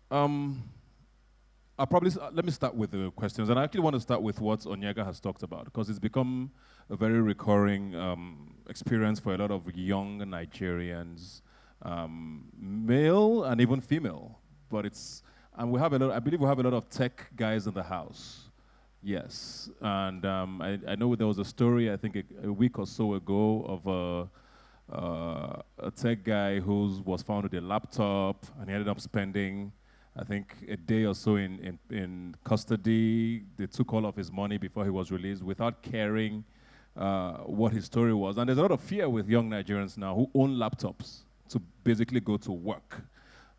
Um, let me start with the questions, and I actually want to start with what Onyeka has talked about because it's become a very recurring experience for a lot of young Nigerians, male and even female. But and we have a lot. I believe we have a lot of tech guys in the house. Yes, and I know there was a story I think a week or so ago of a tech guy who was found with a laptop, and he ended up spending, I think, a day or so in custody. They took all of his money before he was released without caring what his story was. And there's a lot of fear with young Nigerians now who own laptops to basically go to work.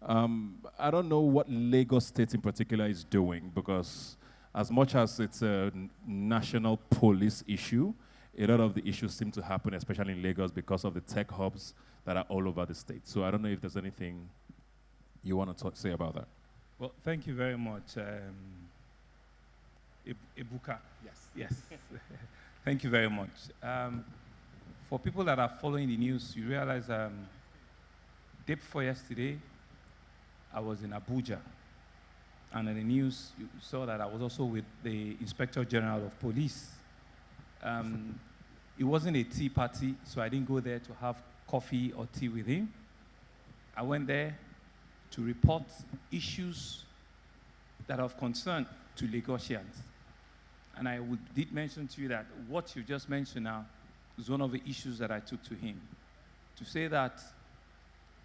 I don't know what Lagos State in particular is doing because as much as it's a national police issue, a lot of the issues seem to happen, especially in Lagos, because of the tech hubs that are all over the state. So I don't know if there's anything you want to say about that. Well, thank you very much, Ebuka. Yes. Yes. Thank you very much. For people that are following the news, you realize day before yesterday, I was in Abuja. And in the news, you saw that I was also with the Inspector General of Police. It wasn't a tea party, so I didn't go there to have coffee or tea with him. I went there to report issues that are of concern to Lagosians. And I did mention to you that what you just mentioned now is one of the issues that I took to him. To say that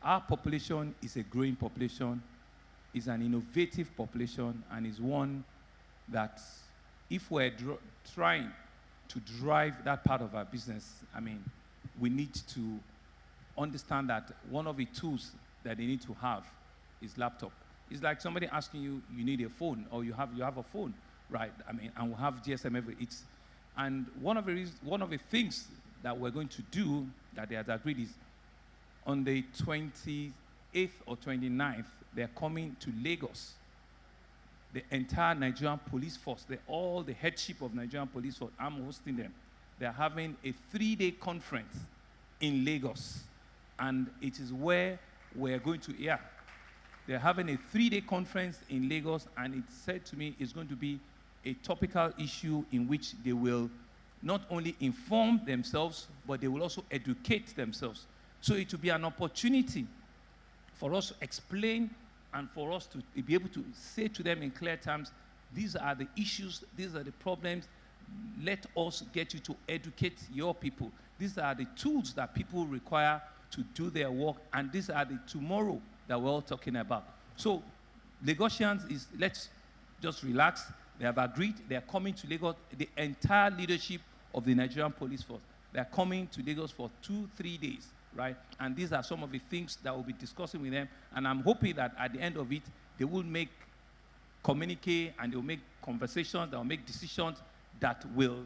our population is a growing population, is an innovative population, and is one that if we're trying to drive that part of our business, I mean, we need to understand that one of the tools that they need to have is laptop. It's like somebody asking you, you need a phone, or you have a phone, right? I mean, and we have GSM and one of the things that we're going to do that they had agreed is on the 28th or 29th, they're coming to Lagos. The entire Nigerian police force, all the headship of Nigerian police force, I'm hosting them. They're having a 3-day conference in Lagos. And it is where we're going to, they're having a 3-day conference in Lagos, and it said to me it's going to be a topical issue in which they will not only inform themselves, but they will also educate themselves. So it will be an opportunity for us to explain and for us to be able to say to them in clear terms, these are the issues, these are the problems, let us get you to educate your people. These are the tools that people require to do their work, and these are the tomorrow that we're all talking about. So Lagosians let's just relax. They have agreed, they are coming to Lagos, the entire leadership of the Nigerian police force. They are coming to Lagos for 2-3 days. Right? And these are some of the things that we'll be discussing with them. And I'm hoping that at the end of it, they will communicate and they will make conversations, they will make decisions that will,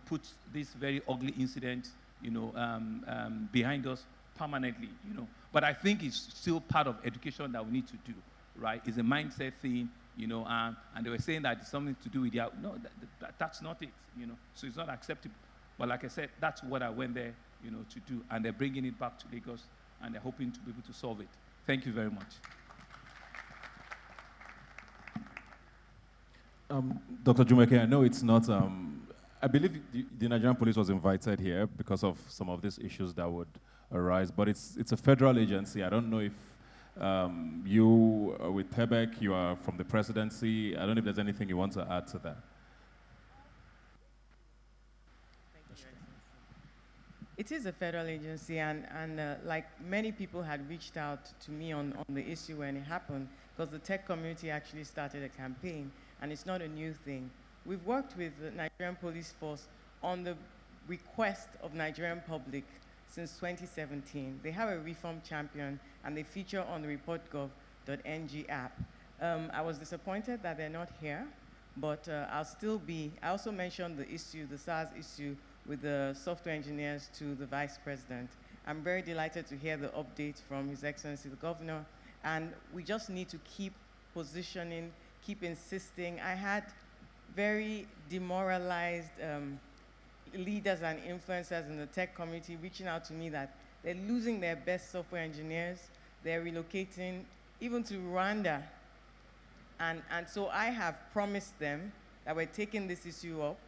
put this very ugly incident, behind us permanently, But I think it's still part of education that we need to do, right? It's a mindset thing, and they were saying that it's something to do with that's not it, So it's not acceptable. But like I said, that's what I went there to do, and they're bringing it back to Lagos, and they're hoping to be able to solve it. Thank you very much. Dr. Jumoke, I know it's not, I believe the Nigerian police was invited here because of some of these issues that would arise, but it's a federal agency. I don't know if you, with PEBEC, you are from the presidency. I don't know if there's anything you want to add to that. It is a federal agency, and like many people had reached out to me on the issue when it happened, because the tech community actually started a campaign, and it's not a new thing. We've worked with the Nigerian police force on the request of Nigerian public since 2017. They have a reform champion, and they feature on the reportgov.ng app. I was disappointed that they're not here, but I'll still be. I also mentioned the issue, the SARS issue, with the software engineers to the Vice President. I'm very delighted to hear the update from His Excellency, the Governor, and we just need to keep positioning, keep insisting. I had very demoralized leaders and influencers in the tech community reaching out to me that they're losing their best software engineers, they're relocating even to Rwanda And so I have promised them that we're taking this issue up.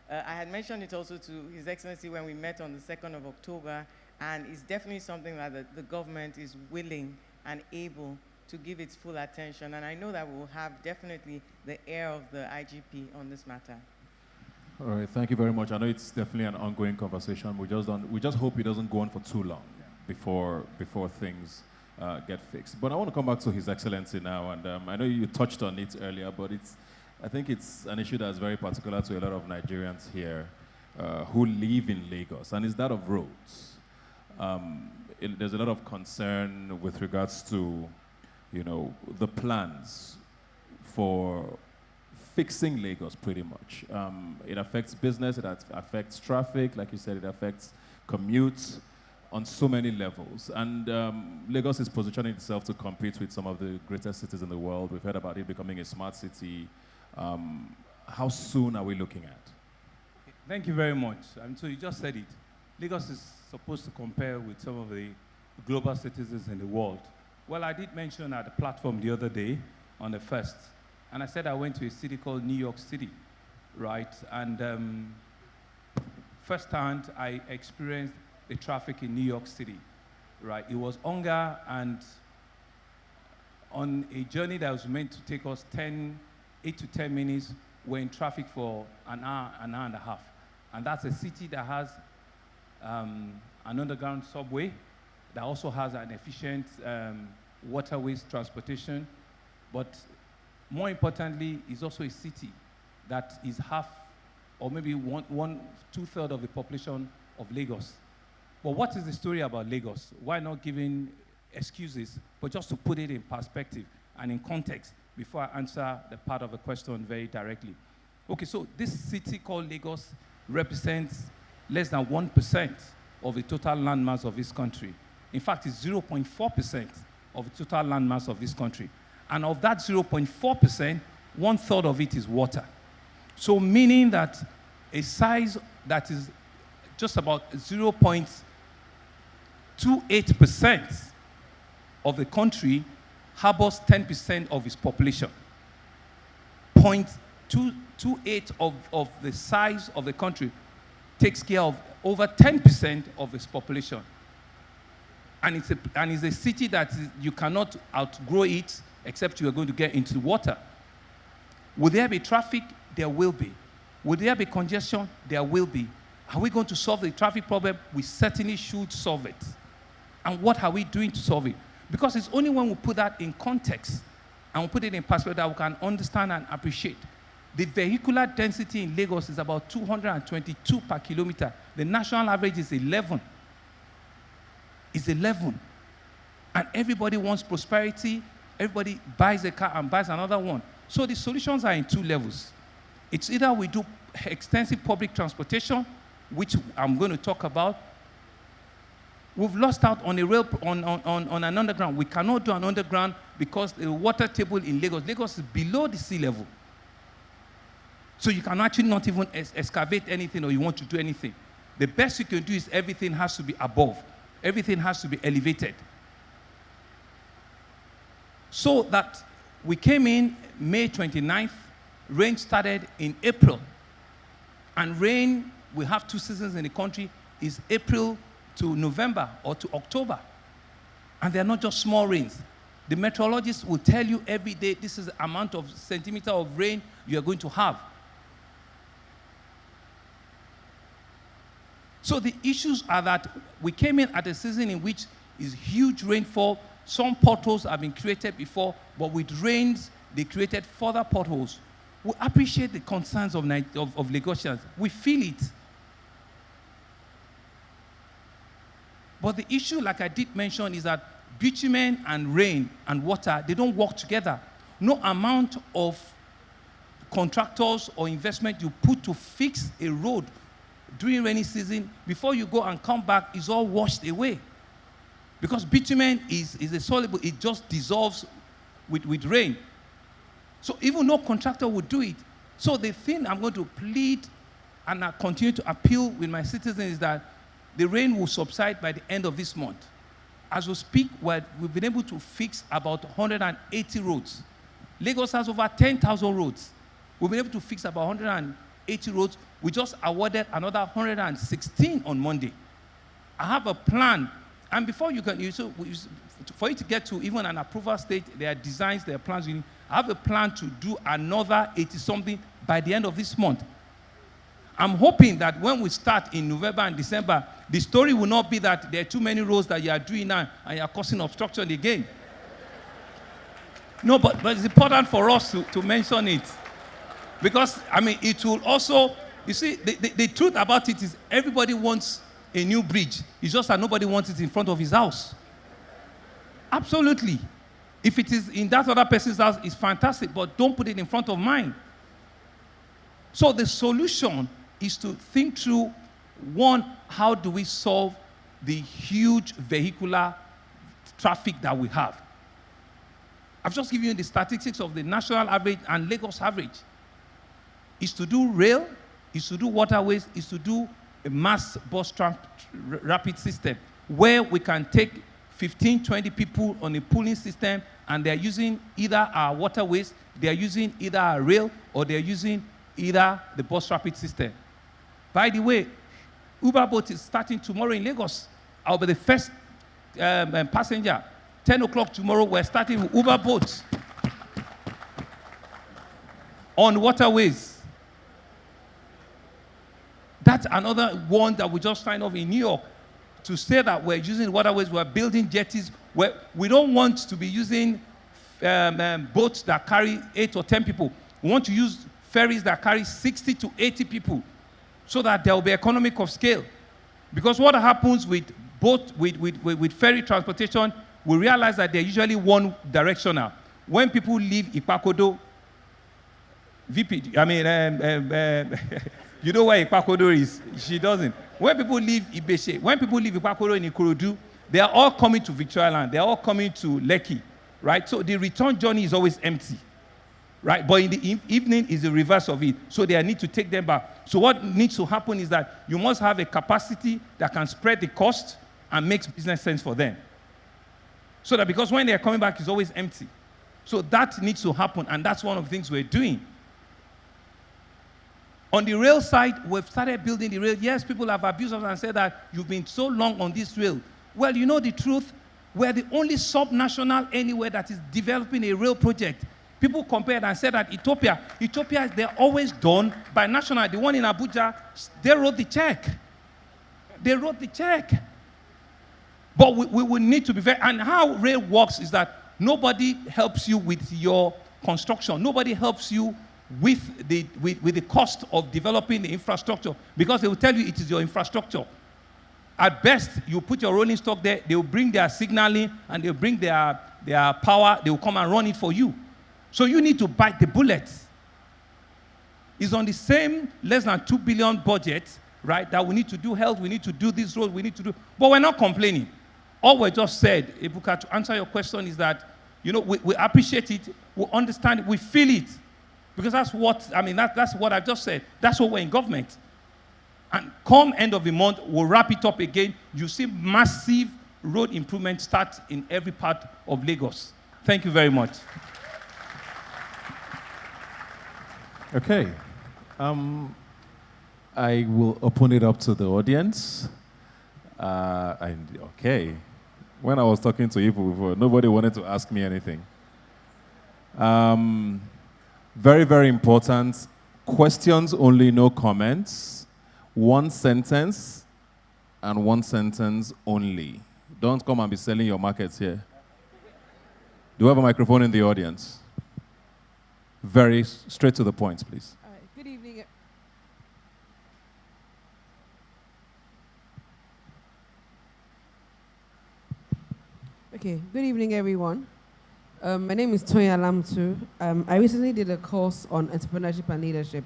I had mentioned it also to His Excellency when we met on the 2nd of October, and it's definitely something that the government is willing and able to give its full attention. And I know that we'll have definitely the ear of the IGP on this matter. All right, thank you very much. I know it's definitely an ongoing conversation. We just hope it doesn't go on for too long before things get fixed. But I want to come back to His Excellency now, and I know you touched on it earlier, but I think it's an issue that's very particular to a lot of Nigerians here who live in Lagos, and it's that of roads. There's a lot of concern with regards to, the plans for fixing Lagos pretty much. It affects business, it affects traffic, like you said, it affects commutes on so many levels. And Lagos is positioning itself to compete with some of the greatest cities in the world. We've heard about it becoming a smart city. How soon are we looking at? Thank you very much. So you just said it. Lagos is supposed to compare with some of the global cities in the world. Well, I did mention at the platform the other day on the 1st, and I said I went to a city called New York City, right? And firsthand, I experienced the traffic in New York City, right? It was hunger, and on a journey that was meant to take us 8 to 10 minutes, we're in traffic for an hour and a half. And that's a city that has an underground subway, that also has an efficient waterways transportation, but more importantly, is also a city that is half or maybe two-thirds of the population of Lagos. But what is the story about Lagos? Why not giving excuses, but just to put it in perspective and in context before I answer the part of the question very directly. Okay, so this city called Lagos represents less than 1% of the total landmass of this country. In fact, it's 0.4% of the total landmass of this country. And of that 0.4%, 1/3 of it is water. So meaning that a size that is just about 0.28% of the country harbors 10% of its population. 0.228 of the size of the country takes care of over 10% of its population. And it's a city that you cannot outgrow it except you are going to get into water. Will there be traffic? There will be. Will there be congestion? There will be. Are we going to solve the traffic problem? We certainly should solve it. And what are we doing to solve it? Because it's only when we put that in context and we put it in perspective that we can understand and appreciate. The vehicular density in Lagos is about 222 per kilometer. The national average is 11. It's 11. And everybody wants prosperity. Everybody buys a car and buys another one. So the solutions are in two levels. It's either we do extensive public transportation, which I'm going to talk about. We've lost out on on an underground. We cannot do an underground because the water table in Lagos is below the sea level. So you can actually not even excavate anything or you want to do anything. The best you can do is everything has to be above. Everything has to be elevated. So that we came in May 29th, rain started in April. And rain, we have 2 seasons in the country, is April to November or to October. And they're not just small rains. The meteorologists will tell you every day this is the amount of centimeter of rain you are going to have. So the issues are that we came in at a season in which is huge rainfall. Some potholes have been created before, but with rains, they created further potholes. We appreciate the concerns of Lagosians. We feel it. But the issue, like I did mention, is that bitumen and rain and water, they don't work together. No amount of contractors or investment you put to fix a road during rainy season, before you go and come back, is all washed away. Because bitumen is a soluble, it just dissolves with rain. So even no contractor would do it. So the thing I'm going to plead and I continue to appeal with my citizens is that the rain will subside by the end of this month. As we speak, we've been able to fix about 180 roads. Lagos has over 10,000 roads. We've been able to fix about 180 roads. We just awarded another 116 on Monday. I have a plan. And before you can, for you to get to even an approval stage, there are designs, there are plans. I have a plan to do another 80-something by the end of this month. I'm hoping that when we start in November and December, the story will not be that there are too many roads that you are doing now and you are causing obstruction again. No, but it's important for us to mention it. Because, I mean, it will also, you see, the truth about it is everybody wants a new bridge. It's just that nobody wants it in front of his house. Absolutely. If it is in that other person's house, it's fantastic, but don't put it in front of mine. So the solution is to think through, one, how do we solve the huge vehicular traffic that we have? I've just given you the statistics of the national average and Lagos average. Is to do rail, is to do waterways, is to do a mass bus rapid system where we can take 15, 20 people on a pooling system and they're using either our waterways, they're using either our rail, or they're using either the bus rapid system. By the way, Uber boat is starting tomorrow in Lagos. I'll be the first passenger. 10 o'clock tomorrow, we're starting with Uber boats on waterways. That's another one that we just signed off in New York to say that we're using waterways, we're building jetties. We don't want to be using boats that carry 8 or 10 people. We want to use ferries that carry 60 to 80 people so that there will be economic of scale. Because what happens with ferry transportation, we realize that they're usually one directional. When people leave Ipakodo, you know where Ipakodo is? She doesn't. When people leave Ibeshe, when people leave Ipakodo in Ikorodu, they are all coming to Victoria Island. They are all coming to Lekki, right? So the return journey is always empty, right? But in the evening is the reverse of it. So they need to take them back. So what needs to happen is that you must have a capacity that can spread the cost and makes business sense for them. So that because when they are coming back, it's always empty. So that needs to happen, and that's one of the things we're doing. On the rail side, we've started building the rail. Yes, people have abused us and said that you've been so long on this rail. Well, you know the truth? We're the only sub-national anywhere that is developing a rail project. People compared and said that Ethiopia, they're always done by national. The one in Abuja, they wrote the check. They wrote the check. But we will need to be very, and how rail works is that nobody helps you with your construction. Nobody helps you with the cost of developing the infrastructure, because they will tell you it is your infrastructure. At best, you put your rolling stock there, they will bring their signaling and they'll bring their power, they will come and run it for you. So you need to bite the bullet. It's on the same less than 2 billion budget, right, that we need to do health, we need to do this road, we need to do, but we're not complaining. All we just said, Ebuka, to answer your question is that, you know, we appreciate it, we understand it, we feel it. Because that's what, that's what I just said. That's what we're in government. And come end of the month, we'll wrap it up again. You see massive road improvement start in every part of Lagos. Thank you very much. Okay. I will open it up to the audience. Okay. When I was talking to you before, nobody wanted to ask me anything. Very, very important. Questions only, no comments. 1 sentence and 1 sentence only. Don't come and be selling your markets here. Do we have a microphone in the audience? Very straight to the point, please. All right. Good evening. Okay. Good evening, everyone. My name is Tonya Lamtu. I recently did a course on entrepreneurship and leadership.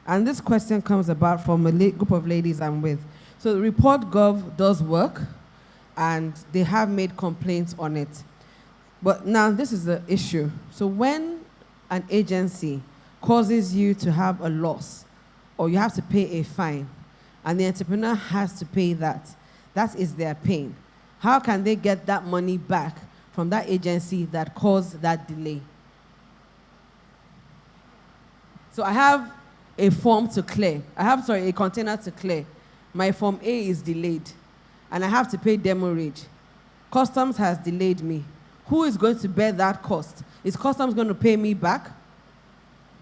And this question comes about from a group of ladies I'm with. So the Report Gov does work, and they have made complaints on it. But now this is the issue. So when an agency causes you to have a loss, or you have to pay a fine, and the entrepreneur has to pay that, that is their pain. How can they get that money back from that agency that caused that delay? So I have a form to clear. A container to clear. My Form A is delayed, and I have to pay demo rate. Customs has delayed me. Who is going to bear that cost? Is Customs going to pay me back?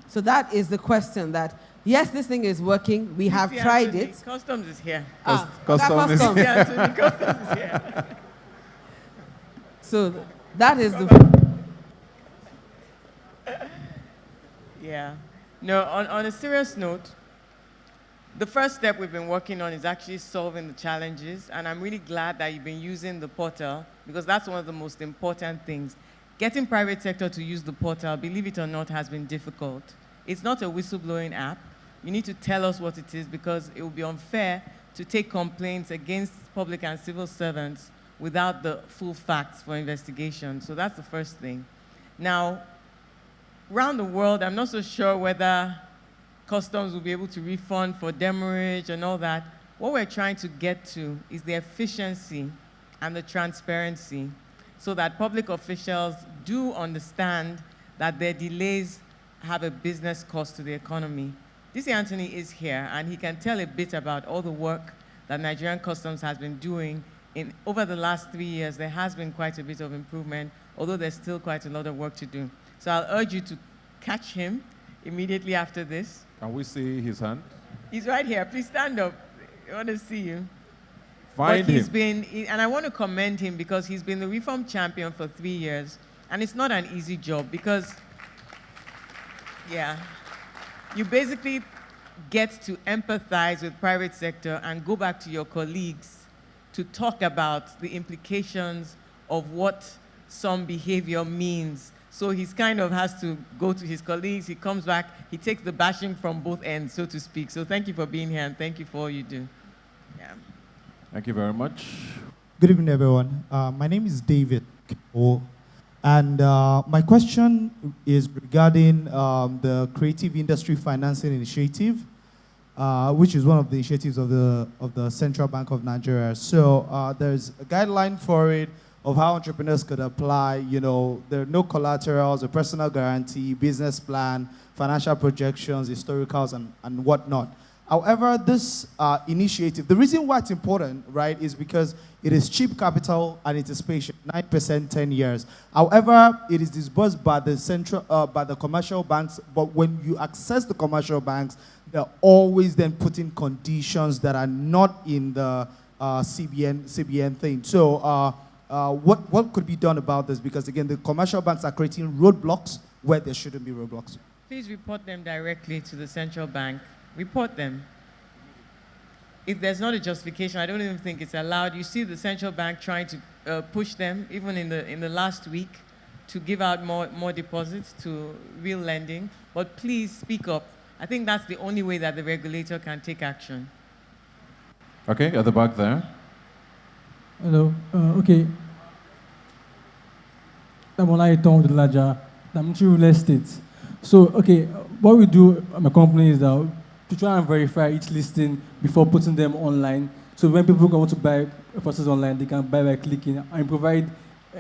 So that is the question that, yes, this thing is working. We have tried it. Customs is here. Customs is here. Anthony, Customs is here. So that is the... Yeah. No, on a serious note, the first step we've been working on is actually solving the challenges, and I'm really glad that you've been using the portal, because that's one of the most important things. Getting private sector to use the portal, believe it or not, has been difficult. It's not a whistleblowing app. You need to tell us what it is, because it would be unfair to take complaints against public and civil servants without the full facts for investigation. So that's the first thing. Now, around the world, I'm not so sure whether Customs will be able to refund for demurrage and all that. What we're trying to get to is the efficiency and the transparency, so that public officials do understand that their delays have a business cost to the economy. DC Anthony is here, and he can tell a bit about all the work that Nigerian Customs has been doing. Over the last 3 years, there has been quite a bit of improvement, although there's still quite a lot of work to do. So I'll urge you to catch him immediately after this. Can we see his hand? He's right here. Please stand up. I want to see you. Find him. And I want to commend him, because he's been the reform champion for 3 years. And it's not an easy job, because, yeah, you basically get to empathize with private sector and go back to your colleagues to talk about the implications of what some behavior means. So he's kind of has to go to his colleagues, he comes back, he takes the bashing from both ends, so to speak. So thank you for being here, and thank you for all you do. Yeah. Thank you very much. Good evening, everyone. My name is David, and my question is regarding the Creative Industry Financing Initiative, which is one of the initiatives of the Central Bank of Nigeria. So there's a guideline for it, of how entrepreneurs could apply. You know, there are no collaterals, a personal guarantee, business plan, financial projections, historicals, and whatnot. However, this initiative, the reason why it's important, right, is because it is cheap capital and it is patient, 9%, 10 years. However, it is disbursed by the commercial banks, but when you access the commercial banks, they're always then putting conditions that are not in the CBN thing. So, what could be done about this? Because again, the commercial banks are creating roadblocks where there shouldn't be roadblocks. Please report them directly to the central bank. Report them. If there's not a justification, I don't even think it's allowed. You see the central bank trying to push them, even in the last week, to give out more deposits to real lending. But please speak up. I think that's the only way that the regulator can take action. Okay, at the back there. Hello. Okay. I'm L.I.T with Laja. I'm into real estate. So, okay, what we do at my company is that to try and verify each listing before putting them online. So when people want to buy properties online, they can buy by clicking and provide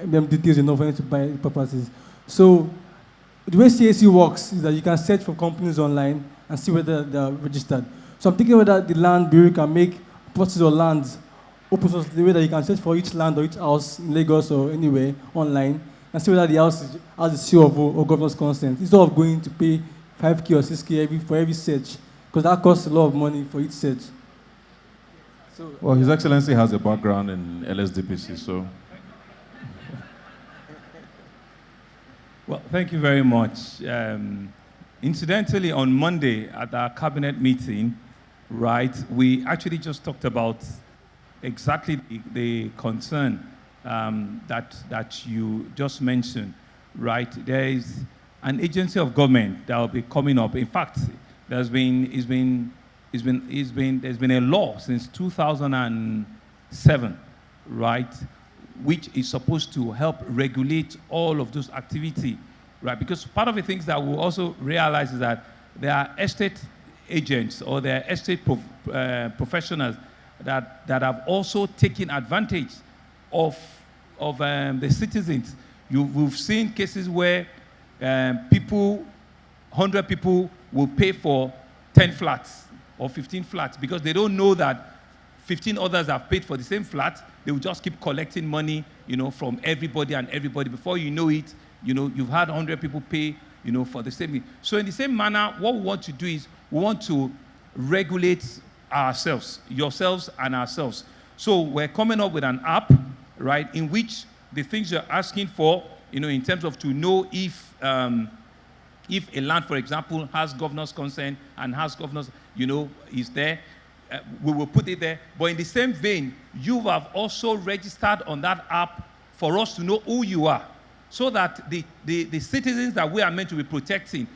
them details enough for them to buy properties. So the way CAC works is that you can search for companies online and see whether they're registered. So I'm thinking whether the land bureau can make properties or lands open source, the way that you can search for each land or each house in Lagos or anywhere online and see whether the house has the CO or governor's consent, instead of going to pay 5K or 6K for every search, because that costs a lot of money for each search. So, well, His Excellency has a background in LSDPC, so. Well, thank you very much. Incidentally, on Monday at our cabinet meeting, right, we actually just talked about exactly the concern that you just mentioned, right? There is an agency of government that will be coming up. In fact, there's been a law since 2007, right, which is supposed to help regulate all of those activity, right? Because part of the things that we'll also realize is that there are estate agents or there are estate professionals that have also taken advantage of the citizens. We've seen cases where people 100 people will pay for 10 flats or 15 flats because they don't know that 15 others have paid for the same flat. They will just keep collecting money, from everybody and everybody. Before you know it, you've had 100 people pay, for the same thing. So in the same manner, what we want to do is we want to regulate ourselves, yourselves and ourselves. So we're coming up with an app, right, in which the things you're asking for, in terms of to know if a land, for example, has governor's consent and has governor's, is there, we will put it there. But in the same vein, you have also registered on that app for us to know who you are, so that the citizens that we are meant to be protecting,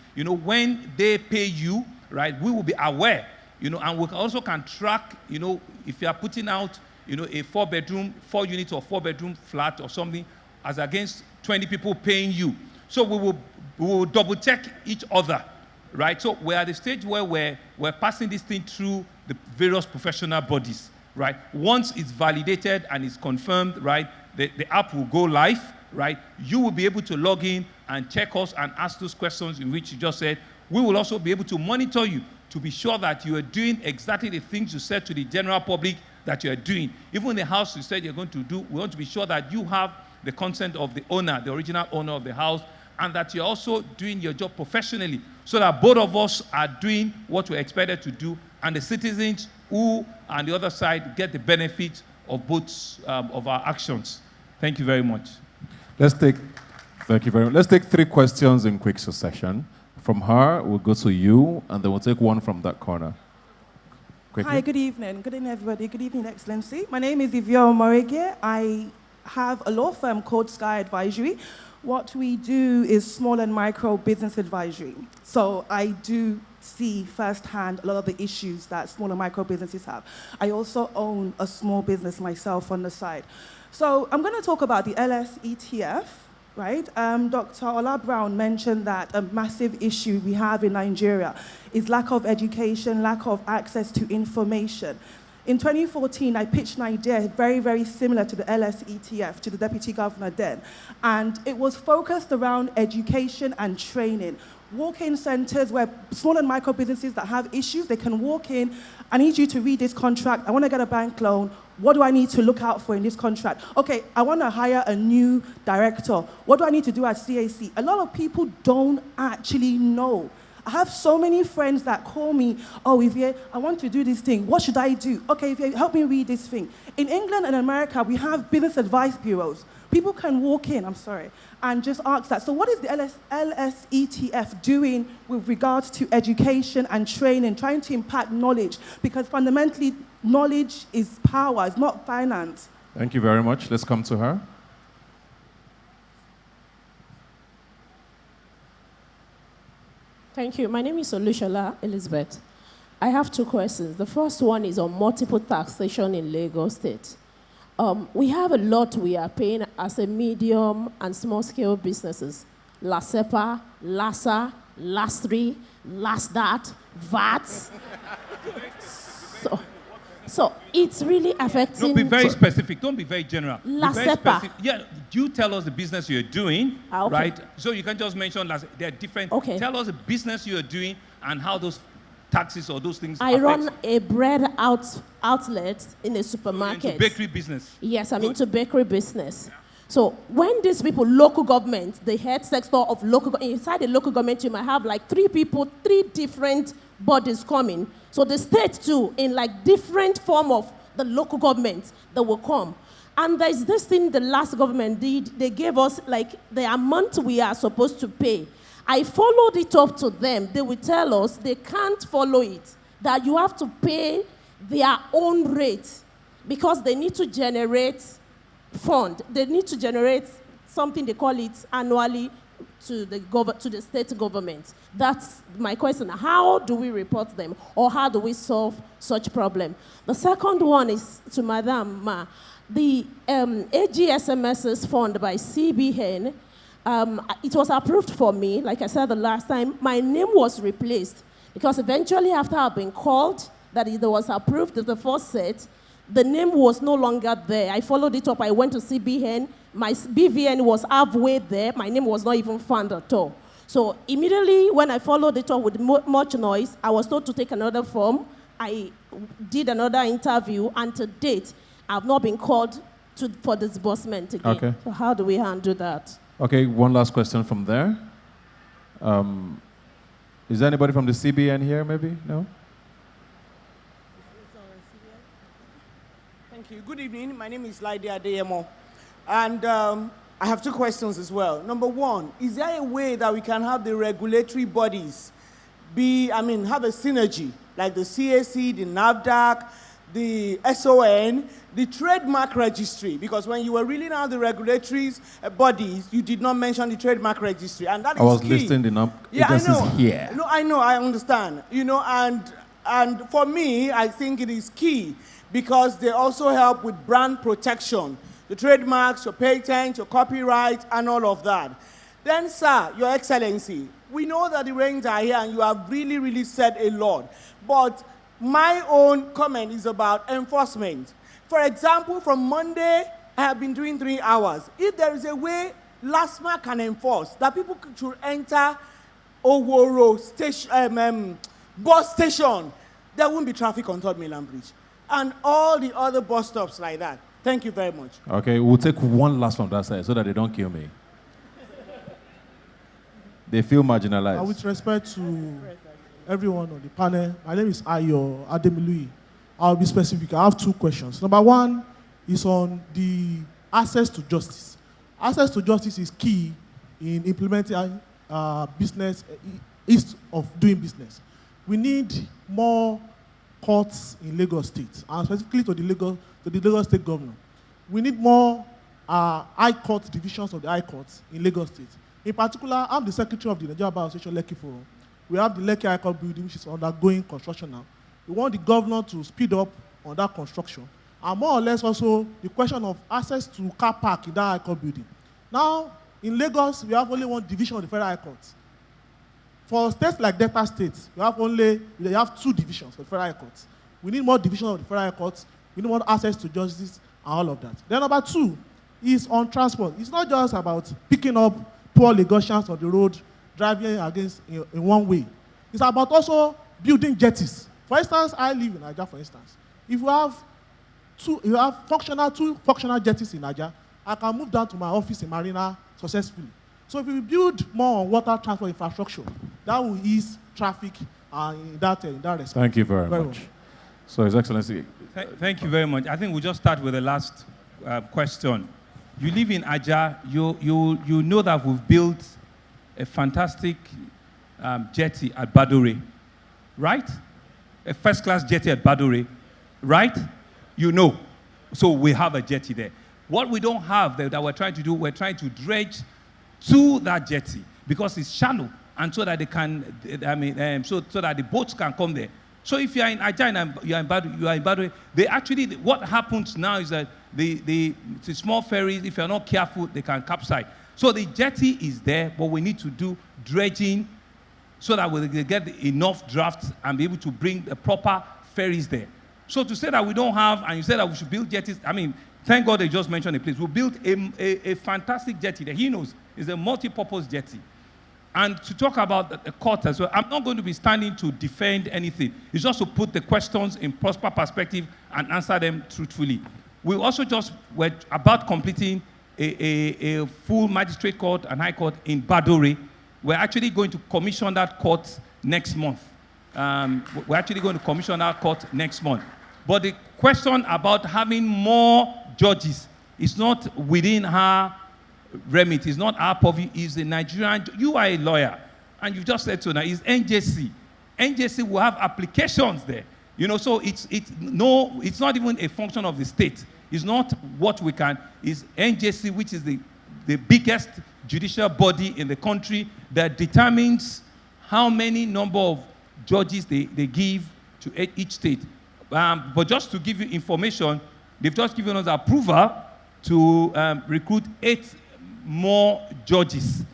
when they pay you, right, we will be aware, and we also can track, if you are putting out, a 4-bedroom, 4-unit or 4-bedroom flat or something, as against 20 people paying you. So we will double check each other, right? So we're at the stage where we're passing this thing through the various professional bodies, right? Once it's validated and it's confirmed, right, the app will go live, right? You will be able to log in and check us and ask those questions in which you just said. We will also be able to monitor you to be sure that you are doing exactly the things you said to the general public that you are doing. Even the house you said you're going to do, we want to be sure that you have the consent of the owner, the original owner of the house, and that you're also doing your job professionally, so that both of us are doing what we're expected to do, and the citizens who, on the other side, get the benefit of both of our actions. Thank you very much. Thank you very much. Let's take 3 questions in quick succession. From her, we'll go to you, and then we'll take one from that corner. Quickly. Hi, good evening. Good evening, everybody. Good evening, Excellency. My name is Ivio Morege. I have a law firm called Sky Advisory. What we do is small and micro business advisory. So I do see firsthand a lot of the issues that small and micro businesses have. I also own a small business myself on the side. So I'm going to talk about the LS ETF, right? Dr. Ola Brown mentioned that a massive issue we have in Nigeria is lack of education, lack of access to information. In 2014, I pitched an idea very, very similar to the LS ETF to the deputy governor then. And it was focused around education and training. Walk-in centers where small and micro businesses that have issues, they can walk in. I need you to read this contract. I want to get a bank loan. What do I need to look out for in this contract? Okay, I want to hire a new director. What do I need to do at CAC? A lot of people don't actually know. I have so many friends that call me, oh, Ivie, I want to do this thing. What should I do? Okay, Ivie, help me read this thing. In England and America, we have business advice bureaus. People can walk in, and just ask that. So what is the LS ETF doing with regards to education and training, trying to impact knowledge? Because fundamentally, knowledge is power, it's not finance. Thank you very much. Let's come to her. Thank you. My name is Olushola Elizabeth. I have 2 questions. The first one is on multiple taxation in Lagos State. We have a lot we are paying as a medium and small-scale businesses. LASEPA, LASA, LAS3, LASDAT, VAT. So it's really affecting... Don't be very specific. Don't be very general. LASEPA. Yeah, you tell us the business you're doing, okay. Right? So you can just mention they're different. Okay. Tell us the business you're doing and how those taxes or those things I run a bread outlet in a supermarket. Into bakery business. Yes, I'm into bakery business. Yeah. So when these people, local government, the head sector of inside the local government, you might have like 3 people, 3 different bodies coming. So the state too, in like different form of the local government that will come. And there's this thing the last government did, they gave us like the amount we are supposed to pay. I followed it up to them. They will tell us they can't follow it, that you have to pay their own rate because they need to generate fund. They need to generate something, they call it annually, to the state government. That's my question. How do we report them, or how do we solve such problem? The second one is to Madam Ma. The AGSMS's fund by CBN, it was approved for me, like I said the last time. My name was replaced because eventually after I've been called that it was approved the first set, the name was no longer there. I followed it up. I went to CBN. My BVN was halfway there. My name was not even found at all. So immediately when I followed it up with much noise, I was told to take another form. I did another interview, and to date, I've not been called for disbursement again. Okay. So how do we handle that? Okay, one last question from there. Is there anybody from the CBN here, maybe? No? Thank you. Good evening. My name is L.I.T Adeyemo. And I have two questions as well. Number one, is there a way that we can have the regulatory bodies have a synergy, like the CAC, the NAFDAC, the SON, the trademark registry? Because when you were reading out the regulatory bodies, you did not mention the trademark registry, and that is key. I was listing the agencies here. No, I know, I understand. And for me, I think it is key because they also help with brand protection, the trademarks, your patents, your copyright, and all of that. Then, sir, Your Excellency, we know that the rains are here, and you have really, really said a lot. But my own comment is about enforcement. For example, from Monday, I have been doing 3 hours. If there is a way LASMA can enforce that people should enter Oworo station, bus station, there won't be traffic on Third Mainland Bridge. And all the other bus stops like that. Thank you very much. Okay, we'll take one last from that side so that they don't kill me. They feel marginalized. With respect to everyone on the panel, my name is Ayo Ademilui. I'll be specific. I have 2 questions. Number one is on the access to justice. Access to justice is key in implementing business, ease of doing business. We need more courts in Lagos State, and specifically to the Lagos State governor. We need more high court divisions of the high courts in Lagos State. In particular, I'm the secretary of the Nigeria Bar Association Lekki Forum. We have the Lekki High Court building, which is undergoing construction now. We want the governor to speed up on that construction. And more or less also the question of access to car park in that High Court building. Now, in Lagos, we have only one division of the Federal High Court. For states like Delta State, we have 2 divisions of the Federal High Court. We need more divisions of the Federal High Court. We need more access to justice and all of that. Then number 2 is on transport. It's not just about picking up poor Lagosians on the road, driving against in one way. It's about also building jetties. For instance, I live in Nigeria, for instance. If you have two functional jetties in Nigeria, I can move down to my office in Marina successfully. So if we build more on water transport infrastructure, that will ease traffic in that respect. Thank you very much. Well. So, His Excellency. Thank you very much. I think we'll just start with the last question. You live in Aja. You know that we've built a fantastic jetty at Badore, right? A first-class jetty at Badore, right? You know. So we have a jetty there. What we don't have that we're trying to do, we're trying to dredge to that jetty because it's shallow, and so that they can, so that the boats can come there. So if you're in Aja and you are in Badore, they actually, what happens now is that the small ferries, if you're not careful, they can capsize. So the jetty is there, but we need to do dredging so that we get enough drafts and be able to bring the proper ferries there. So to say that we don't have, and you said that we should build jetties, thank God they just mentioned a place. We built a fantastic jetty that he knows is a multi-purpose jetty. And to talk about the court as well, I'm not going to be standing to defend anything. It's just to put the questions in proper perspective and answer them truthfully. We also were about completing a full magistrate court and high court in Badore. We're actually going to commission that court next month. We're actually going to commission that court next month. But the question about having more judges is not within her remit. It's not our purview. It's the Nigerian. You are a lawyer, and you just said so now. It's NJC. NJC will have applications there. So it's not even a function of the state. It's not what we can. It's NJC, which is the biggest judicial body in the country that determines how many number of judges they give to each state. But just to give you information, they've just given us approval to recruit 8 more judges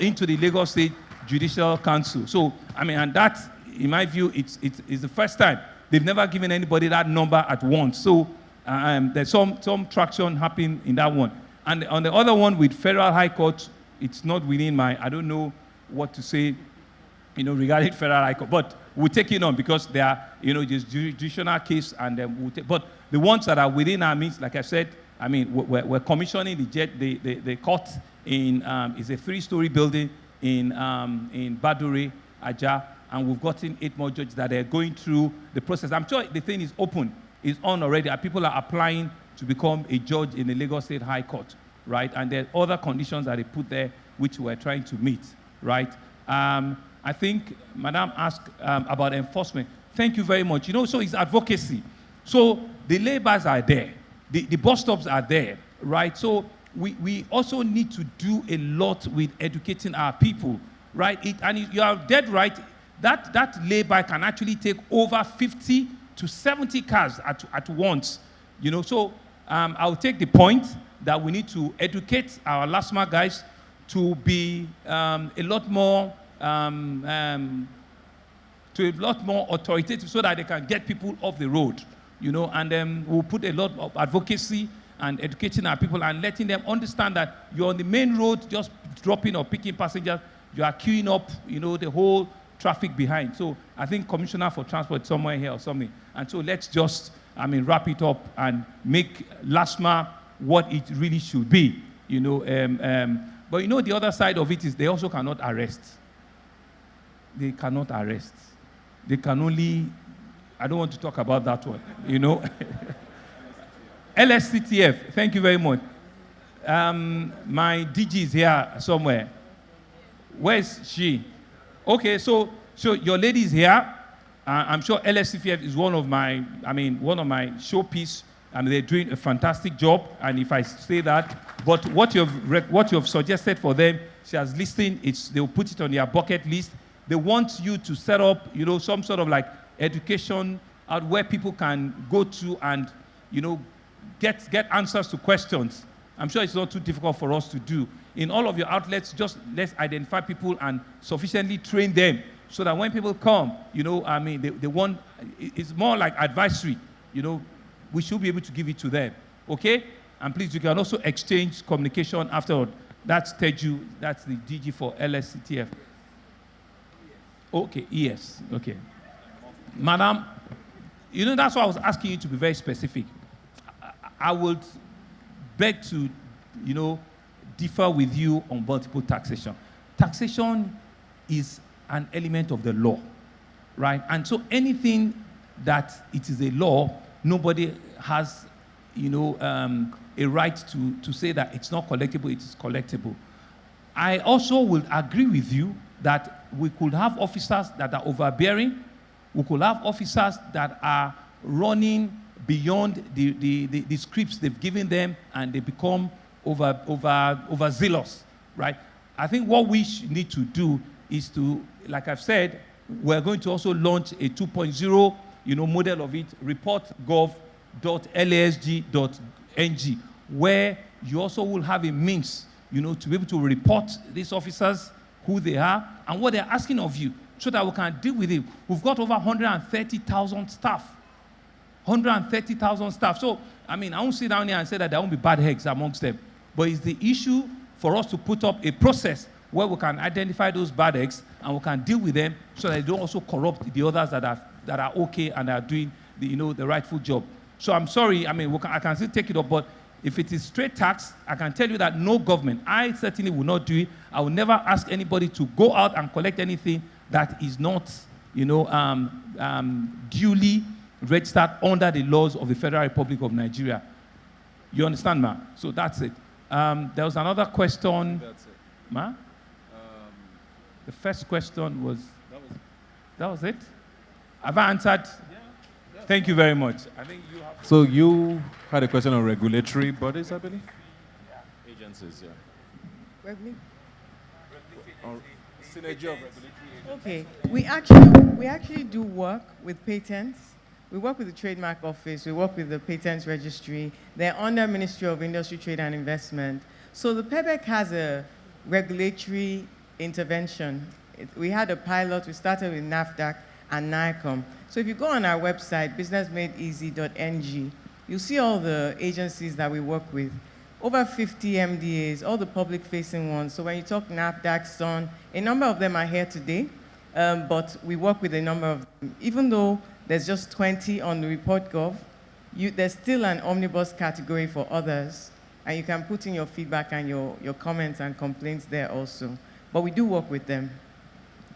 into the Lagos State Judicial Council. So, and that, in my view, it's the first time. They've never given anybody that number at once. So there's some traction happening in that one. And on the other one with Federal High Court, it's not within I don't know what to say, regarding Federal High Court. But we'll take it on because there are, this jurisdictional case, and then we'll take. But the ones that are within our means, like I said, we're commissioning the court in it's a 3-story building in Badore, Aja, and we've gotten 8 more judges that are going through the process. I'm sure the thing is open, is on already, and people are applying to become a judge in the Lagos State High Court, right? And there are other conditions that they put there which we're trying to meet, right? I think Madam asked about enforcement. Thank you very much. So it's advocacy. So the laborers are there. The bus stops are there, right? So we also need to do a lot with educating our people, right? You are dead right. That labor can actually take over 50 to 70 cars at once, So I'll take the point that we need to educate our LASMA guys to be a lot more authoritative so that they can get people off the road, and then we'll put a lot of advocacy and educating our people and letting them understand that you're on the main road just dropping or picking passengers, you are queuing up, the whole traffic behind. So I think Commissioner for Transport somewhere here or something. And so let's just, wrap it up and make LASMA what it really should be, But the other side of it is they also cannot arrest. They cannot arrest. They can only, I don't want to talk about that one, LSCTF, thank you very much. My DG is here somewhere. Where is she? Okay, so your lady is here. I'm sure LSCTF is one of my showpiece. They're doing a fantastic job, and if I say that, but what you've suggested for them, she has listened, they'll put it on their bucket list. They want you to set up, some sort of like education out where people can go to and, get answers to questions. I'm sure it's not too difficult for us to do. In all of your outlets, just let's identify people and sufficiently train them so that when people come, they want, it's more like advisory, we should be able to give it to them, okay? And please, you can also exchange communication afterward. That's Teju, that's the DG for LSCTF. Okay, yes, okay. Madam, that's why I was asking you to be very specific. I would beg to, differ with you on multiple taxation. Taxation is an element of the law, right? And so anything that it is a law, nobody has, a right to say that it's not collectible, it is collectible. I also will agree with you that we could have officers that are overbearing. We could have officers that are running beyond the scripts they've given them, and they become overzealous, right? I think what we need to do is to, like I've said, we're going to also launch a 2.0, model of it, report.gov.lasg.ng, where you also will have a means, to be able to report these officers, who they are, and what they're asking of you, so that we can deal with it. We've got over 130,000 staff. 130,000 staff. So, I won't sit down here and say that there won't be bad eggs amongst them. But it's the issue for us to put up a process where we can identify those bad eggs and we can deal with them so that they don't also corrupt the others that are okay and are doing the rightful job. So I'm sorry, I can still take it up, but if it is straight tax, I can tell you that no government, I certainly will not do it. I will never ask anybody to go out and collect anything that is not, duly registered under the laws of the Federal Republic of Nigeria. You understand, ma? So that's it. There was another question. That's it. Ma? The first question was... That was it? Have I answered? Yeah. Thank you very much. I think you have... So you had a question on regulatory bodies, I believe? Yeah. Agencies, yeah. Synergy of regulatory agencies. Okay. We actually do work with patents. We work with the Trademark Office. We work with the Patents Registry. They're under Ministry of Industry, Trade and Investment. So the PEBEC has a regulatory intervention. We had a pilot. We started with NAFDAC and NICOM. So if you go on our website, businessmadeeasy.ng, you'll see all the agencies that we work with. over 50 MDAs, all the public-facing ones. So when you talk NAFDAC, SON, a number of them are here today, but we work with a number of them. Even though there's just 20 on the report gov, there's still an omnibus category for others, and you can put in your feedback and your comments and complaints there also. But we do work with them.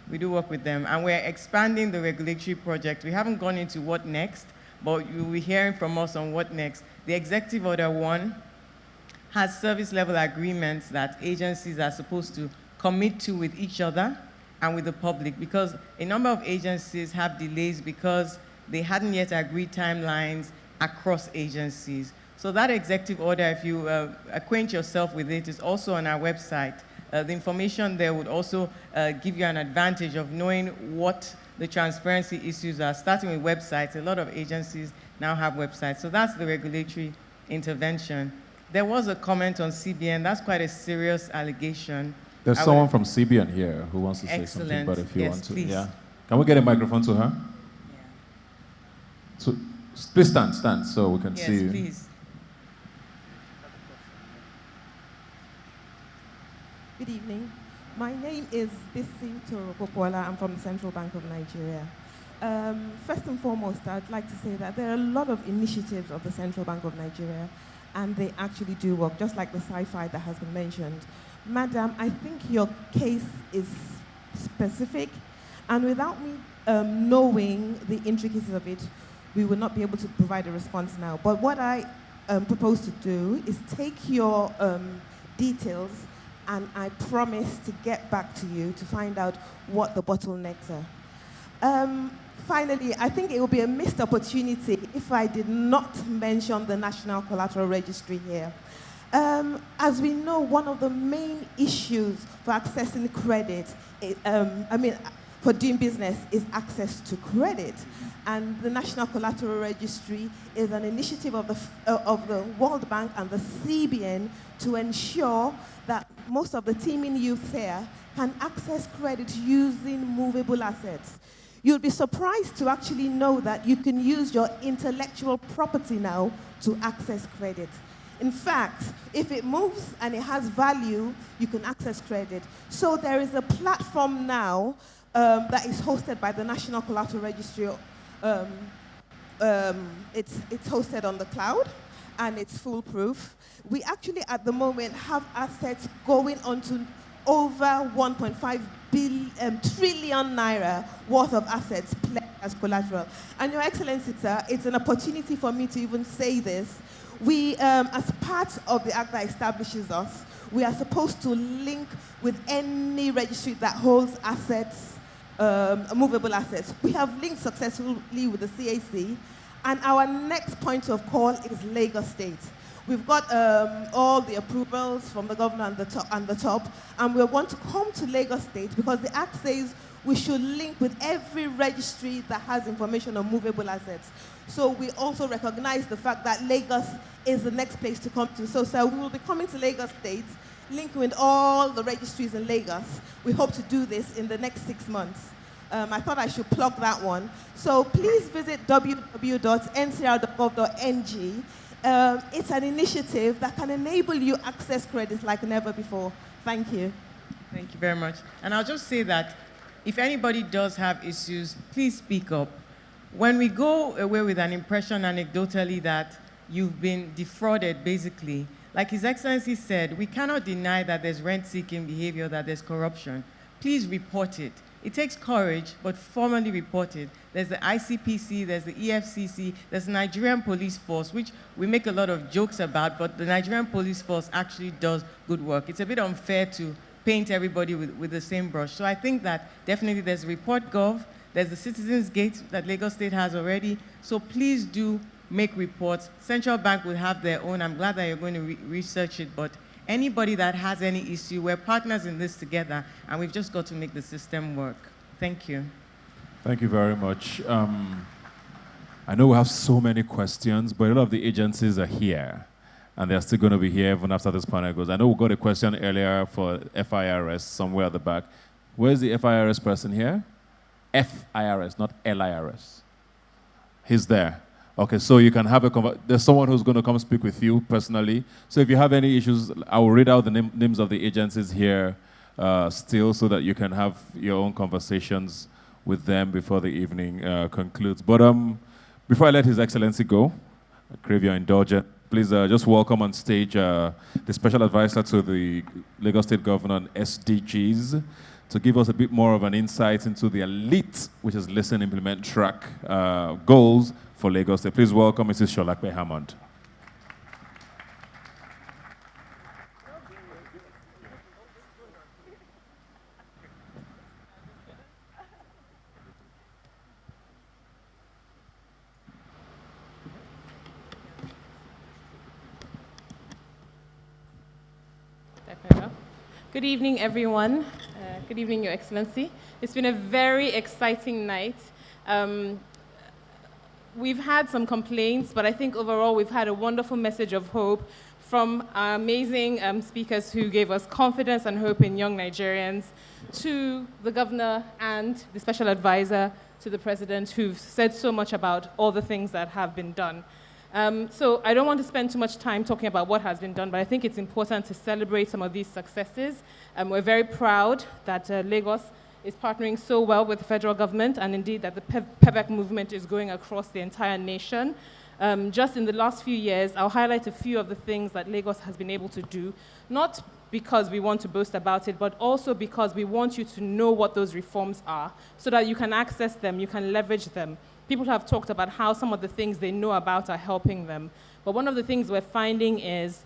We do work with them, and we're expanding the regulatory project. We haven't gone into what next, but you'll be hearing from us on what next. The Executive Order 1 has service level agreements that agencies are supposed to commit to with each other and with the public, because a number of agencies have delays because they hadn't yet agreed timelines across agencies. So that executive order, if you acquaint yourself with it, is also on our website. The information there would also give you an advantage of knowing what the transparency issues are, starting with websites. A lot of agencies now have websites. So that's the regulatory intervention. There was a comment on CBN. That's quite a serious allegation. There's someone from CBN here who wants to say something, but if you want to, please. yeah. Can we get a microphone to her? Yeah. So, please stand so we can see you. Yes, please. Good evening. My name is Bisi Toro-Popola. I'm from the Central Bank of Nigeria. First and foremost, I'd like to say that there are a lot of initiatives of the Central Bank of Nigeria, and they actually do work, just like the sci-fi that has been mentioned. Madam, I think your case is specific, and without me knowing the intricacies of it, we will not be able to provide a response now. But what I propose to do is take your details, and I promise to get back to you to find out what the bottlenecks are. Finally, I think it would be a missed opportunity if I did not mention the National Collateral Registry here. As we know, one of the main issues for accessing credit, for doing business, is access to credit. And the National Collateral Registry is an initiative of the World Bank and the CBN to ensure that most of the teeming youth here can access credit using movable assets. You'll be surprised to actually know that you can use your intellectual property now to access credit. In fact, if it moves and it has value, you can access credit. So there is a platform now that is hosted by the National Collateral Registry. It's hosted on the cloud, and it's foolproof. We actually, at the moment, have assets going on to over 1.5 trillion naira worth of assets pledged as collateral. And Your Excellency, sir, it's an opportunity for me to even say this. We, as part of the act that establishes us, we are supposed to link with any registry that holds assets, movable assets. We have linked successfully with the CAC, and our next point of call is Lagos State. We've got all the approvals from the governor and the top, and we want to come to Lagos State because the Act says we should link with every registry that has information on movable assets. So we also recognize the fact that Lagos is the next place to come to. So, sir, we will be coming to Lagos State, linking with all the registries in Lagos. We hope to do this in the next 6 months. I thought I should plug that one. So please visit www.ncr.gov.ng. It's an initiative that can enable you access credits like never before. Thank you. Thank you very much. And I'll just say that if anybody does have issues, please speak up. When we go away with an impression anecdotally that you've been defrauded, basically, like His Excellency said, we cannot deny that there's rent-seeking behavior, that there's corruption. Please report it. It takes courage, but formally report it. There's the ICPC, there's the EFCC, there's the Nigerian Police Force, which we make a lot of jokes about, but the Nigerian Police Force actually does good work. It's a bit unfair to paint everybody with the same brush. So I think that definitely there's Report Gov, there's the Citizens Gate that Lagos State has already. So please do make reports. Central Bank will have their own. I'm glad that you're going to research it, but anybody that has any issue, we're partners in this together, and we've just got to make the system work. Thank you. Thank you very much. I know we have so many questions, but a lot of the agencies are here, and they're still going to be here even after this panel goes. I know we got a question earlier for FIRS somewhere at the back. Where's the FIRS person here? FIRS, not LIRS. He's there. Okay, so you can have there's someone who's going to come speak with you personally. So if you have any issues, I will read out the names of the agencies here still so that you can have your own conversations with them before the evening concludes. But before I let His Excellency go, I crave your indulgence. Please just welcome on stage the Special Advisor to the Lagos State Governor on SDGs to give us a bit more of an insight into the L.I.T, which is Listen, Implement, Track goals for Lagos State. Please welcome Mrs. Sholakbe Hammond. Good evening, everyone. Good evening, Your Excellency. It's been a very exciting night. We've had some complaints, but I think overall we've had a wonderful message of hope from our amazing speakers who gave us confidence and hope in young Nigerians, to the governor and the special advisor to the president, who've said so much about all the things that have been done. So I don't want to spend too much time talking about what has been done, but I think it's important to celebrate some of these successes. We're very proud that Lagos is partnering so well with the federal government, and indeed that the PEVEC movement is going across the entire nation. Just in the last few years, I'll highlight a few of the things that Lagos has been able to do, not because we want to boast about it, but also because we want you to know what those reforms are, so that you can access them, you can leverage them. People have talked about how some of the things they know about are helping them. But one of the things we're finding is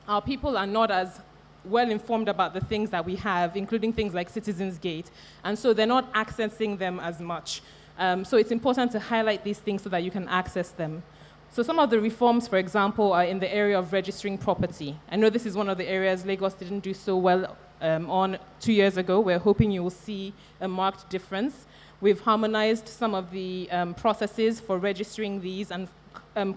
our people are not as well informed about the things that we have, including things like Citizens Gate, and so they're not accessing them as much. So it's important to highlight these things so that you can access them. So some of the reforms, for example, are in the area of registering property. I know this is one of the areas Lagos didn't do so well on 2 years ago. We're hoping you will see a marked difference. We've harmonized some of the processes for registering these and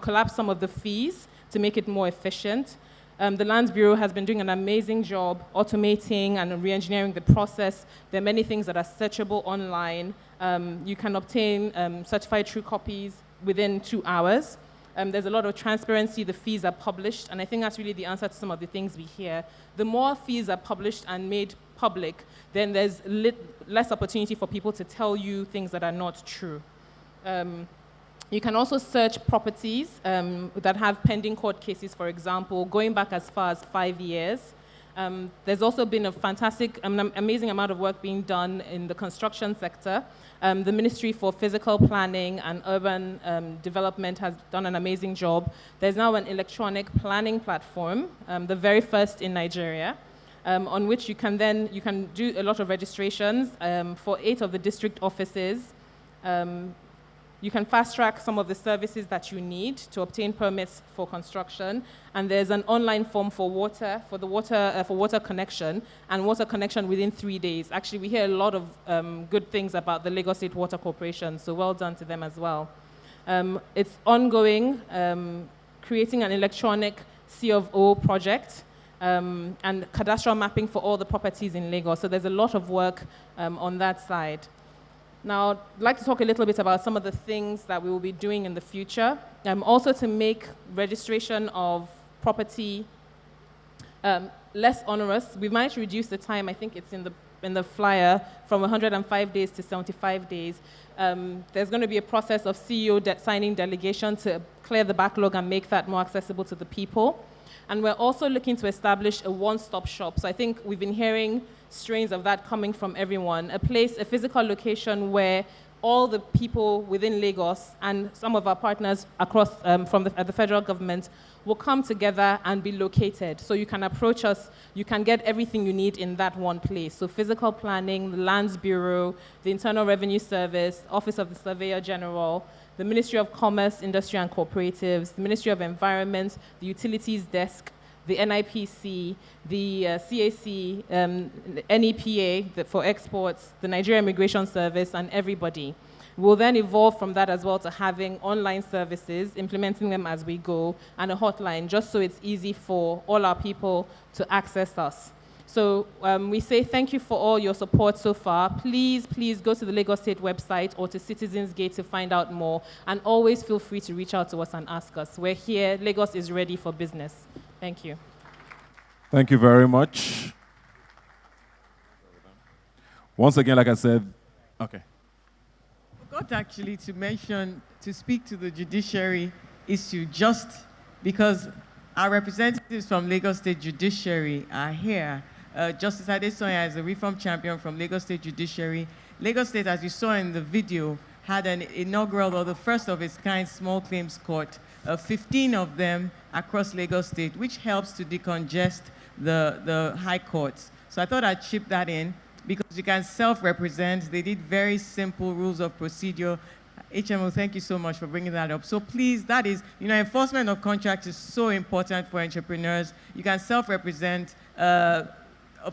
collapsed some of the fees to make it more efficient. The Lands Bureau has been doing an amazing job automating and re-engineering the process. There are many things that are searchable online. You can obtain certified true copies within 2 hours. There's a lot of transparency, the fees are published, and I think that's really the answer to some of the things we hear. The more fees are published and made public, then there's less opportunity for people to tell you things that are not true. You can also search properties that have pending court cases, for example, going back as far as 5 years. There's also been a fantastic, amazing amount of work being done in the construction sector. The Ministry for Physical Planning and Urban Development has done an amazing job. There's now an electronic planning platform, the very first in Nigeria, on which you can do a lot of registrations for 8 of the district offices. You can fast-track some of the services that you need to obtain permits for construction, and there's an online form for water, for water connection, and water connection within 3 days. Actually, we hear a lot of good things about the Lagos State Water Corporation, so well done to them as well. It's ongoing, creating an electronic C of O project, and cadastral mapping for all the properties in Lagos, so there's a lot of work on that side. Now, I'd like to talk a little bit about some of the things that we will be doing in the future, also to make registration of property less onerous. We've managed to reduce the time, I think it's in the flyer, from 105 days to 75 days. There's going to be a process of CEO signing delegation to clear the backlog and make that more accessible to the people. And we're also looking to establish a one-stop shop. So I think we've been hearing strains of that coming from everyone. A physical location where all the people within Lagos and some of our partners across at the federal government will come together and be located. So you can approach us, you can get everything you need in that one place. So physical planning, the Lands Bureau, the Internal Revenue Service, Office of the Surveyor General, the Ministry of Commerce, Industry and Cooperatives, the Ministry of Environment, the Utilities Desk, the NIPC, the CAC, NEPA for exports, the Nigeria Immigration Service, and everybody. We'll then evolve from that as well to having online services, implementing them as we go, and a hotline, just so it's easy for all our people to access us. So we say thank you for all your support so far. Please, please go to the Lagos State website or to Citizens Gate to find out more. And always feel free to reach out to us and ask us. We're here. Lagos is ready for business. Thank you. Thank you very much. Once again, like I said, okay. I forgot actually to speak to the judiciary issue just because our representatives from Lagos State Judiciary are here. Justice Adesoya is a reform champion from Lagos State Judiciary. Lagos State, as you saw in the video, had an inaugural, or the first of its kind, small claims court, 15 of them across Lagos State, which helps to decongest the high courts. So I thought I'd chip that in because you can self-represent. They did very simple rules of procedure. HMO, thank you so much for bringing that up. So please, that is, enforcement of contracts is so important for entrepreneurs. You can self-represent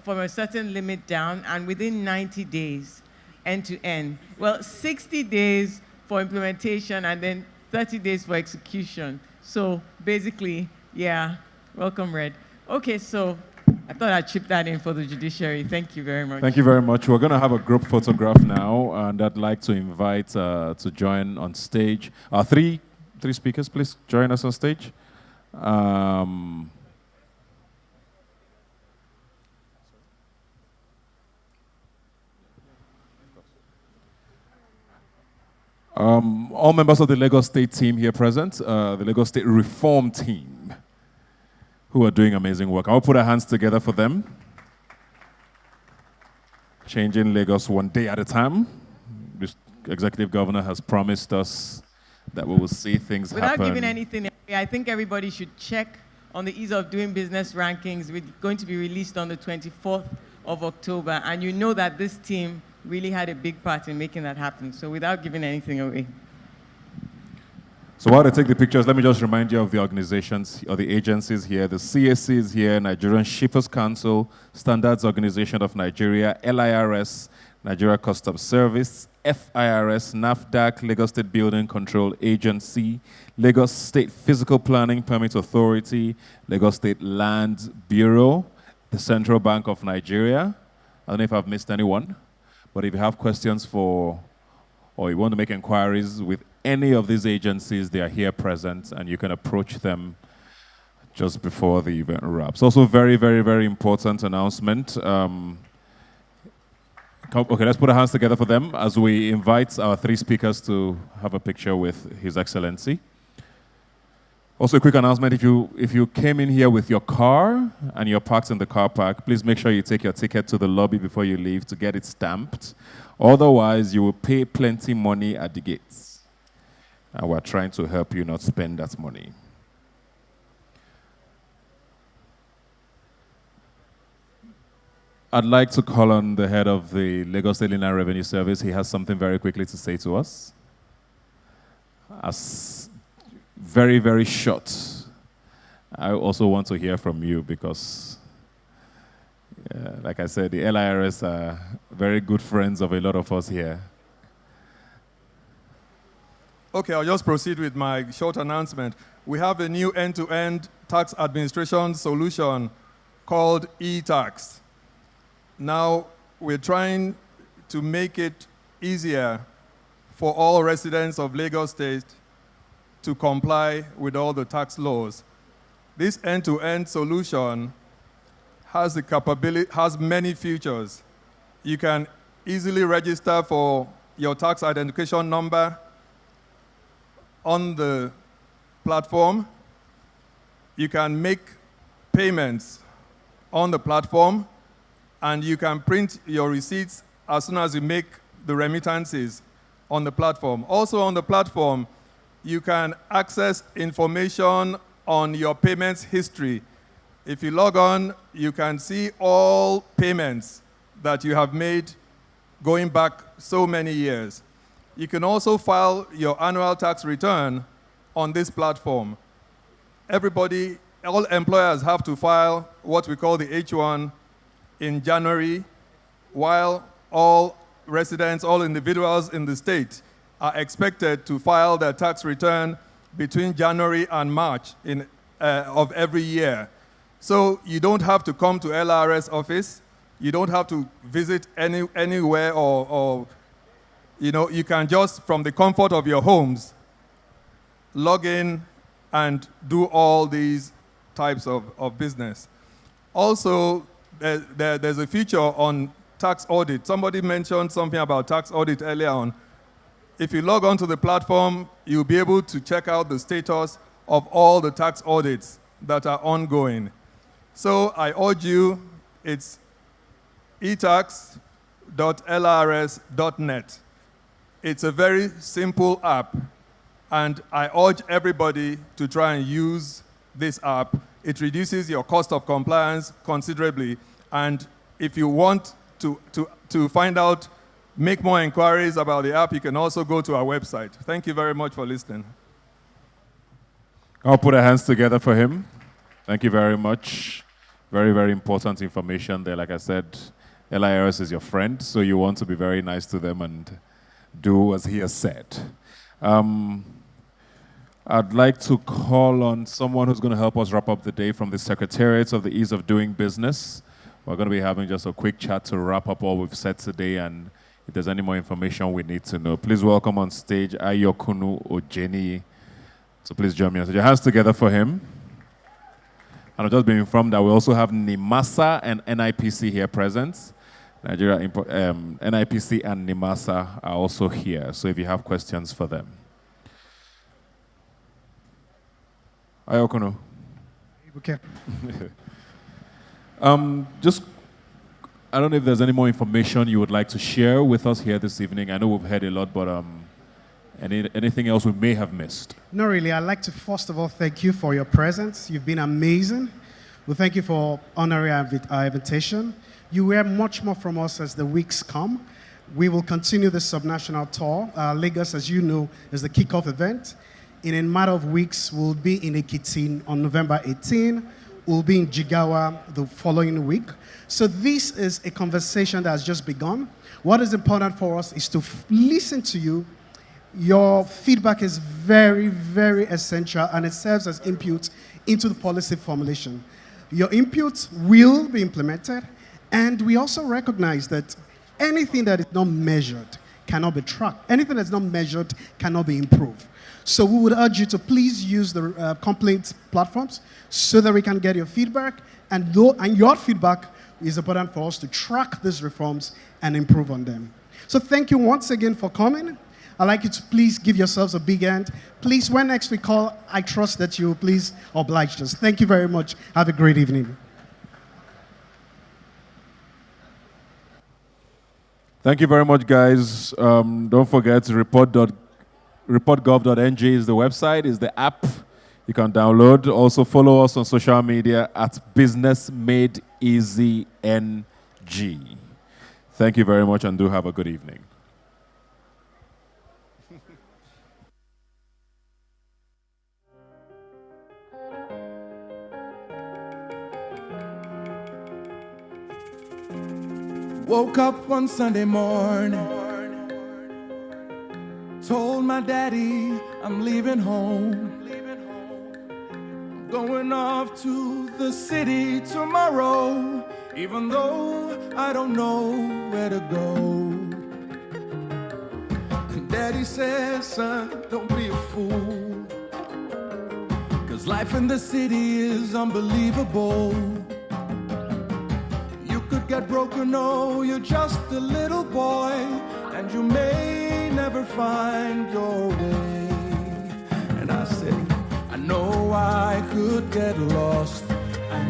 from a certain limit down and within 90 days, end to end. Well, 60 days for implementation and then 30 days for execution. So basically, yeah, welcome, Red. Okay, so I thought I'd chip that in for the judiciary. Thank you very much. Thank you very much. We're going to have a group photograph now, and I'd like to invite to join on stage. Three speakers, please join us on stage. All members of the Lagos State team here present, the Lagos State Reform team, who are doing amazing work. I'll put our hands together for them. Changing Lagos one day at a time. This executive governor has promised us that we will see things happen. Without giving anything away, I think everybody should check on the ease of doing business rankings. We're going to be released on the 24th of October, and you know that this team really had a big part in making that happen. So without giving anything away. So while they take the pictures, let me just remind you of the organizations or the agencies here. The CAC is here, Nigerian Shippers Council, Standards Organization of Nigeria, LIRS, Nigeria Customs Service, FIRS, NAFDAC, Lagos State Building Control Agency, Lagos State Physical Planning Permit Authority, Lagos State Land Bureau, the Central Bank of Nigeria. I don't know if I've missed anyone, but if you have questions for, or you want to make inquiries with any of these agencies, they are here present, and you can approach them just before the event wraps. Also, very, very, very important announcement. Okay, let's put our hands together for them as we invite our three speakers to have a picture with His Excellency. Also, a quick announcement, if you came in here with your car and you're parked in the car park, please make sure you take your ticket to the lobby before you leave to get it stamped. Otherwise, you will pay plenty money at the gates. And we're trying to help you not spend that money. I'd like to call on the head of the Lagos State Inland Revenue Service. He has something very quickly to say to us. As very, very short. I also want to hear from you because, like I said, the LIRS are very good friends of a lot of us here. Okay, I'll just proceed with my short announcement. We have a new end-to-end tax administration solution called e-tax. Now, we're trying to make it easier for all residents of Lagos State to comply with all the tax laws. This end-to-end solution has the capability, has many features. You can easily register for your tax identification number on the platform. You can make payments on the platform, and you can print your receipts as soon as you make the remittances on the platform. Also on the platform, you can access information on your payments history. If you log on, you can see all payments that you have made going back so many years. You can also file your annual tax return on this platform. Everybody, all employers have to file what we call the H1 in January, while all residents, all individuals in the state are expected to file their tax return between January and March of every year. So you don't have to come to LRS office. You don't have to visit anywhere or you can just, from the comfort of your homes, log in and do all these types of business. Also, there's a feature on tax audit. Somebody mentioned something about tax audit earlier on. If you log onto the platform, you'll be able to check out the status of all the tax audits that are ongoing. So I urge you, it's etax.lrs.net. It's a very simple app, and I urge everybody to try and use this app. It reduces your cost of compliance considerably, and if you want to find out, make more inquiries about the app, you can also go to our website. Thank you very much for listening. I'll put our hands together for him. Thank you very much. Very, very important information there. Like I said, LIRS is your friend, so you want to be very nice to them and do as he has said. I'd like to call on someone who's going to help us wrap up the day from the Secretariat of the Ease of Doing Business. We're going to be having just a quick chat to wrap up all we've said today, and if there's any more information we need to know, please welcome on stage Ayokunu Ojeni. So please join me. So your hands together for him. And I've just been informed that we also have NIMASA and NIPC here present. NIPC and NIMASA are also here, so if you have questions for them. Ayokunu. Okay. I don't know if there's any more information you would like to share with us here this evening. I know we've heard a lot, but anything else we may have missed? Not really. I'd like to first of all thank you for your presence. You've been amazing. We thank you for honoring our invitation. You will hear much more from us as the weeks come. We will continue the subnational tour. Lagos, as you know, is the kickoff event. In a matter of weeks, we'll be in Ekiti on November 18. We'll be in Jigawa the following week. So this is a conversation that has just begun. What is important for us is to listen to you. Your feedback is very, very essential, and it serves as input into the policy formulation. Your input will be implemented, and we also recognize that anything that is not measured cannot be tracked. Anything that's not measured cannot be improved. So we would urge you to please use the complaint platforms so that we can get your feedback, and your feedback is important for us to track these reforms and improve on them. So thank you once again for coming. I'd like you to please give yourselves a big hand. Please, when next we call, I trust that you will please oblige us. Thank you very much. Have a great evening. Thank you very much, guys. Don't forget, reportgov.ng is the website, is the app you can download. Also follow us on social media at BusinessMadeEasyNG. Thank you very much, and do have a good evening. Woke up one Sunday morning, told my daddy I'm leaving home. I'm going off to the city tomorrow, even though I don't know where to go. And Daddy says, son, don't be a fool, 'cause life in the city is unbelievable. Get broken, oh, you're just a little boy, and you may never find your way. And I said, I know I could get lost, I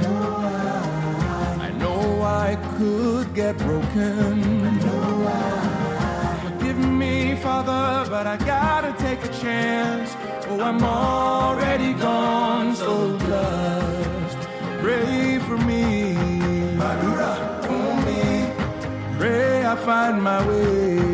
know I could get broken, forgive me, Father, but I gotta take a chance. Oh, I'm already gone, so lost. Pray for me, pray I find my way.